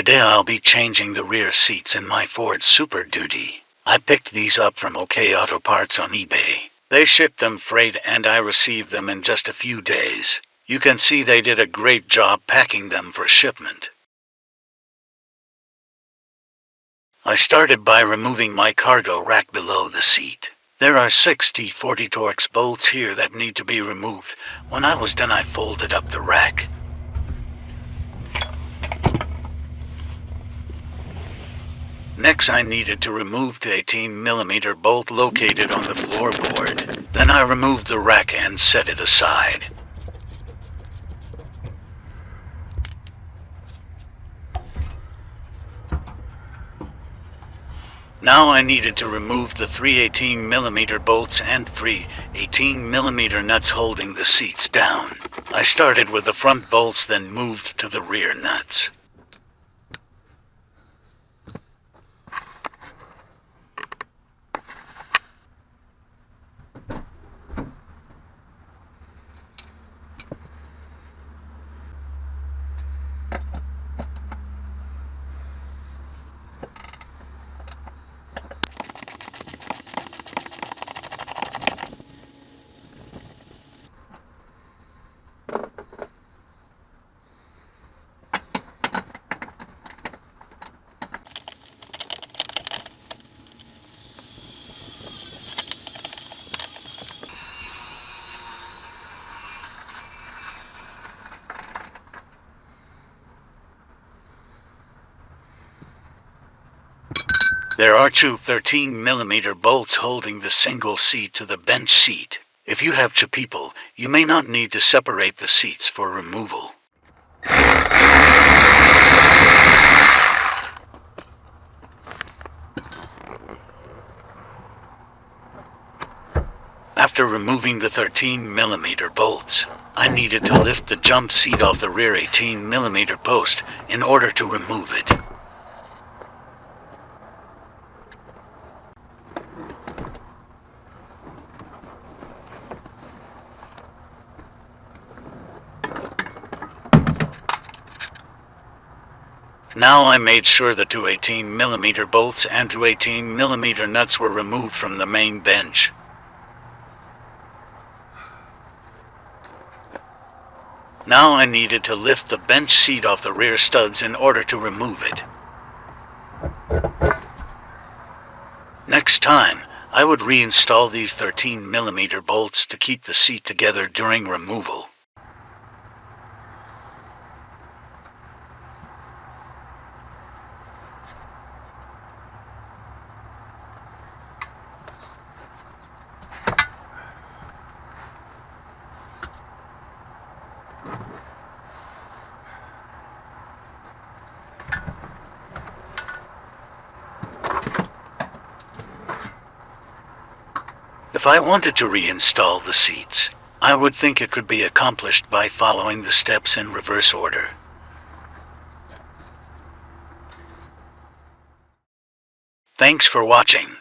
Today I'll be changing the rear seats in my Ford Super Duty. I picked these up from OK Auto Parts on eBay. They shipped them freight and I received them in just a few days. You can see they did a great job packing them for shipment. I started by removing my cargo rack below the seat. There are 6 T40 Torx bolts here that need to be removed. When I was done, I folded up the rack. Next, I needed to remove the 18mm bolt located on the floorboard. Then I removed the rack and set it aside. Now I needed to remove the 3 18mm bolts and 3 18mm nuts holding the seats down. I started with the front bolts, then moved to the rear nuts. There are 2 13mm bolts holding the single seat to the bench seat. If you have 2 people, you may not need to separate the seats for removal. After removing the 13mm bolts, I needed to lift the jump seat off the rear 18mm post in order to remove it. Now I made sure the 2 18mm bolts and 2 18mm nuts were removed from the main bench. Now I needed to lift the bench seat off the rear studs in order to remove it. Next time, I would reinstall these 13mm bolts to keep the seat together during removal. If I wanted to reinstall the seats, I would think it could be accomplished by following the steps in reverse order. Thanks for watching.